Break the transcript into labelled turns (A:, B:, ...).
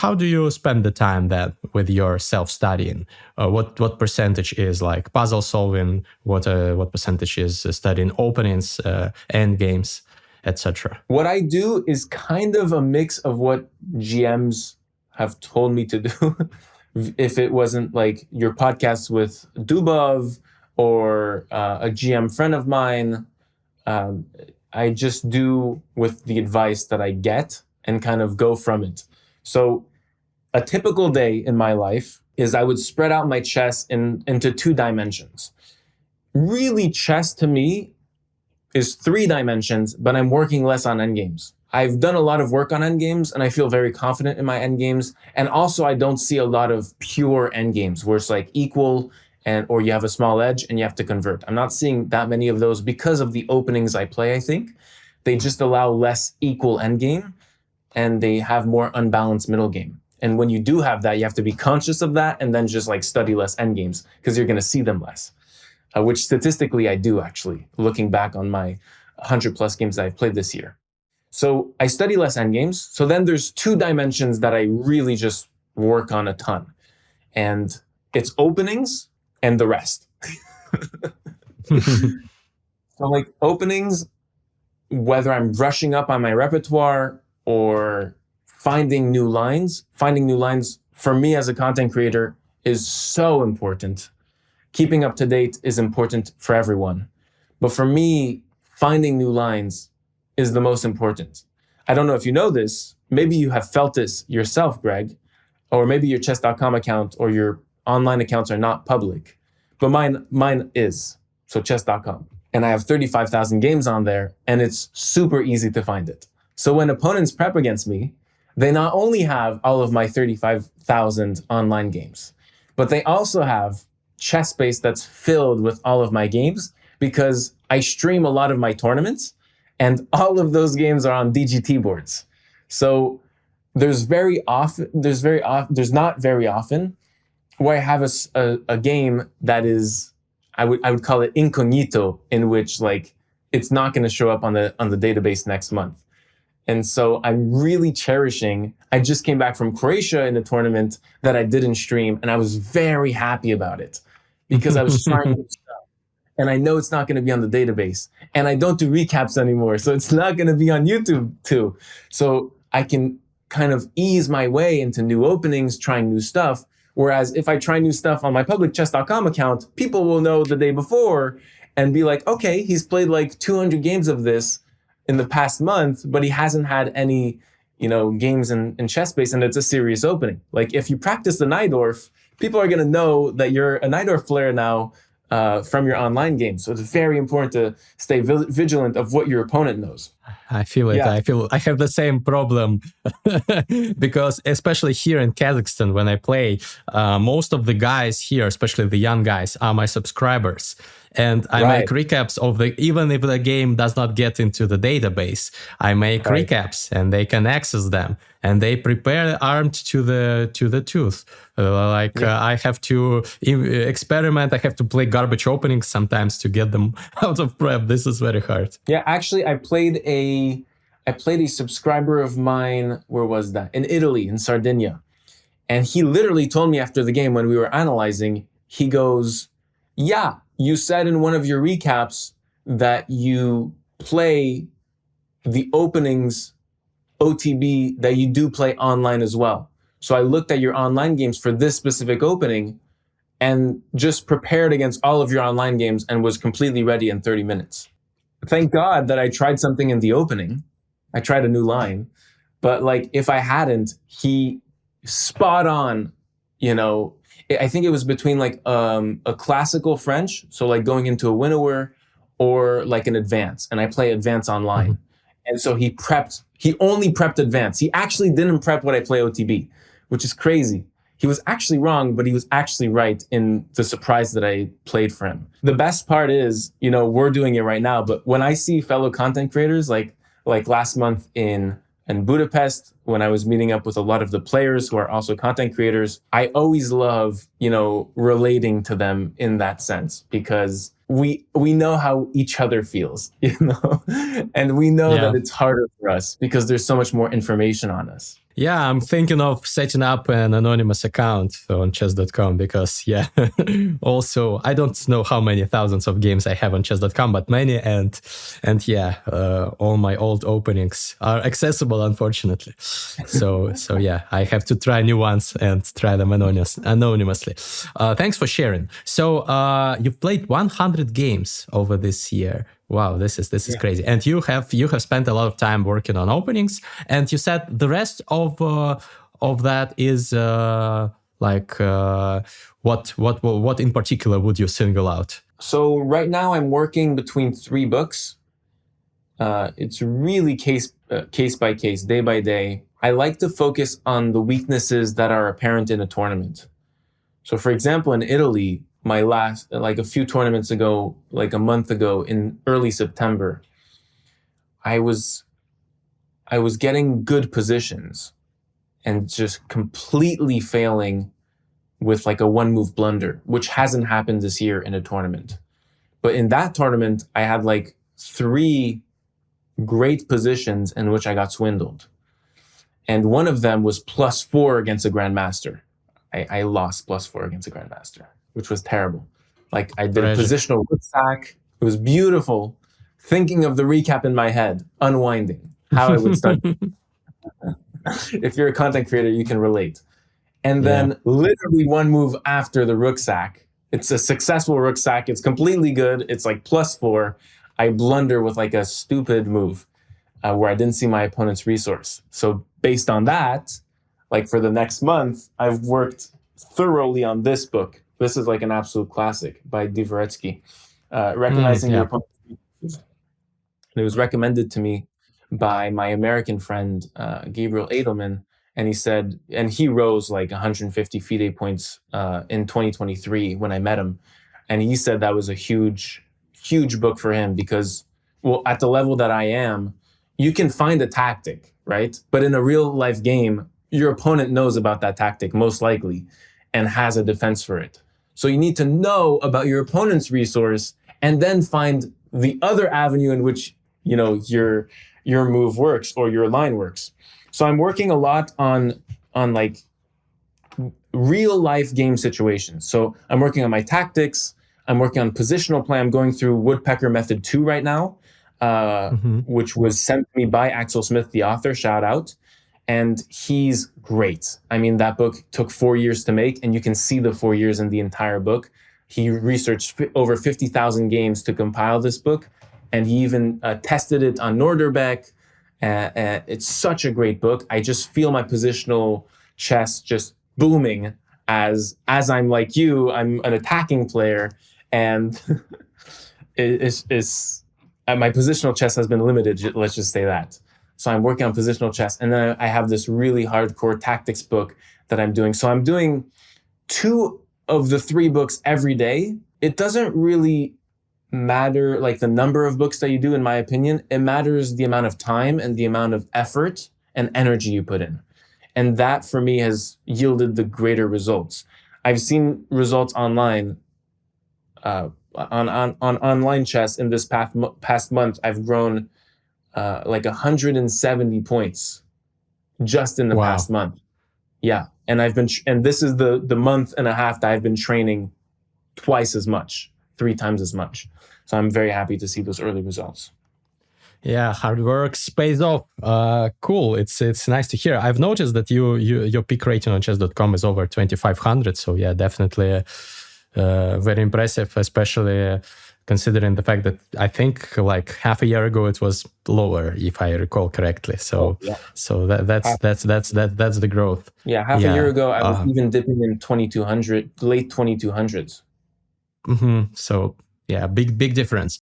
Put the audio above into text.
A: How do you spend the time then with your self-studying? What percentage is like puzzle solving? What percentage is studying openings, end games, etc.?
B: What I do is kind of a mix of what GMs have told me to do. If it wasn't like your podcast with Dubov or a GM friend of mine, I just do with the advice that I get and kind of go from it. So a typical day in my life is I would spread out my chess into 2 dimensions. Really, chess to me is 3 dimensions, but I'm working less on endgames. I've done a lot of work on endgames and I feel very confident in my endgames. And also I don't see a lot of pure endgames where it's like equal or you have a small edge and you have to convert. I'm not seeing that many of those because of the openings I play, I think. They just allow less equal endgame and they have more unbalanced middle game. And when you do have that, you have to be conscious of that and then just like study less endgames because you're going to see them less. Which statistically I do actually, looking back on my 100 plus games that I've played this year. So I study less endgames. So then there's 2 dimensions that I really just work on a ton. And it's openings and the rest. So like openings, whether I'm brushing up on my repertoire or finding new lines for me as a content creator is so important. Keeping up to date is important for everyone. But for me, finding new lines is the most important. I don't know if you know this. Maybe you have felt this yourself, Greg, or maybe your chess.com account or your online accounts are not public. But mine is. So chess.com. And I have 35,000 games on there and it's super easy to find it. So when opponents prep against me, they not only have all of my 35,000 online games, but they also have chess space that's filled with all of my games because I stream a lot of my tournaments and all of those games are on DGT boards. So there's not very often where I have a game that is, I would call it incognito, in which like it's not going to show up on the database next month. And so I'm really cherishing. I just came back from Croatia in a tournament that I didn't stream, and I was very happy about it because I was trying new stuff. And I know it's not going to be on the database. And I don't do recaps anymore, so it's not going to be on YouTube too. So I can kind of ease my way into new openings, trying new stuff. Whereas if I try new stuff on my public chess.com account, people will know the day before and be like, okay, he's played like 200 games of this in the past month, but he hasn't had any, games in ChessBase, and it's a serious opening. Like if you practice the Najdorf, people are going to know that you're a Najdorf player now from your online game. So it's very important to stay vigilant of what your opponent knows.
A: I feel it. Yeah. I have the same problem because especially here in Kazakhstan, when I play, most of the guys here, especially the young guys, are my subscribers. And I make recaps of even if the game does not get into the database, I make recaps and they can access them and they prepare armed to the tooth. I have to experiment. I have to play garbage openings sometimes to get them out of prep. This is very hard.
B: Yeah, actually, I played a subscriber of mine. Where was that? In Italy, in Sardinia. And he literally told me after the game when we were analyzing, he goes, yeah, you said in one of your recaps that you play the openings OTB that you do play online as well. So I looked at your online games for this specific opening and just prepared against all of your online games and was completely ready in 30 minutes. Thank God that I tried something in the opening. I tried a new line. But like if I hadn't, he spot on, I think it was between like a classical French, so like going into a winnower, or like an advance, and I play advance online. Mm-hmm. And so he only prepped advance. He actually didn't prep what I play OTB, which is crazy. He was actually wrong, but he was actually right in the surprise that I played for him. The best part is, we're doing it right now, but when I see fellow content creators, like last month in Budapest, when I was meeting up with a lot of the players who are also content creators, I always love, relating to them in that sense, because we know how each other feels, and we know that it's harder for us because there's so much more information on us.
A: Yeah, I'm thinking of setting up an anonymous account on chess.com because, yeah, also, I don't know how many thousands of games I have on chess.com, but many. And yeah, all my old openings are accessible, unfortunately. So yeah, I have to try new ones and try them anonymously. Thanks for sharing. So you've played 100 games over this year. Wow, this is crazy. And you have spent a lot of time working on openings, and you said the rest of that is what in particular would you single out?
B: So right now I'm working between 3 books. It's really case by case, day by day. I like to focus on the weaknesses that are apparent in a tournament. So for example, in Italy, my last, like a few tournaments ago, like a month ago in early September, I was getting good positions and just completely failing with like a 1-move blunder, which hasn't happened this year in a tournament. But in that tournament, I had like 3 great positions in which I got swindled. And one of them was +4 against a grandmaster. I lost +4 against a grandmaster, which was terrible. Like I did a positional rook sack. It was beautiful. Thinking of the recap in my head, unwinding how I would start. If you're a content creator, you can relate. And then literally 1 move after the rook sack, it's a successful rook sack. It's completely good. It's like +4. I blunder with like a stupid move where I didn't see my opponent's resource. So based on that, like for the next month, I've worked thoroughly on this book. This is like an absolute classic by Dvoretsky, recognizing your opponent's resources. And it was recommended to me by my American friend, Gabriel Edelman. And he said, and he rose like 150 FIDE points in 2023 when I met him. And he said that was a huge, huge book for him because, well, at the level that I am, you can find a tactic, right? But in a real life game, your opponent knows about that tactic most likely and has a defense for it. So you need to know about your opponent's resource and then find the other avenue in which, you know, your move works or your line works. So I'm working a lot on like real life game situations. So I'm working on my tactics. I'm working on positional play. I'm going through Woodpecker Method 2 right now, which was sent to me by Axel Smith, the author, shout out. And he's great. I mean, that book took 4 years to make, and you can see the 4 years in the entire book. He researched over 50,000 games to compile this book, and he even tested it on Norderbeck. It's such a great book. I just feel my positional chess just booming as I'm like you. I'm an attacking player, and my positional chess has been limited. Let's just say that. So I'm working on positional chess, and then I have this really hardcore tactics book that I'm doing. So I'm doing 2 of the 3 books every day. It doesn't really matter like the number of books that you do, in my opinion. It matters the amount of time and the amount of effort and energy you put in. And that for me has yielded the greater results. I've seen results online on online chess in this past month. I've grown like 170 points just in the past month. Yeah. And and this is the month and a half that I've been training twice as much, 3 times as much. So I'm very happy to see those early results.
A: Yeah, hard work pays off. Cool. It's nice to hear. I've noticed that your peak rating on chess.com is over 2,500. So yeah, definitely very impressive, especially considering the fact that I think like half a year ago it was lower, if I recall correctly. So so that's the growth.
B: Yeah, half a year ago I was even dipping in 2,200, late 2,200s.
A: So yeah, big difference.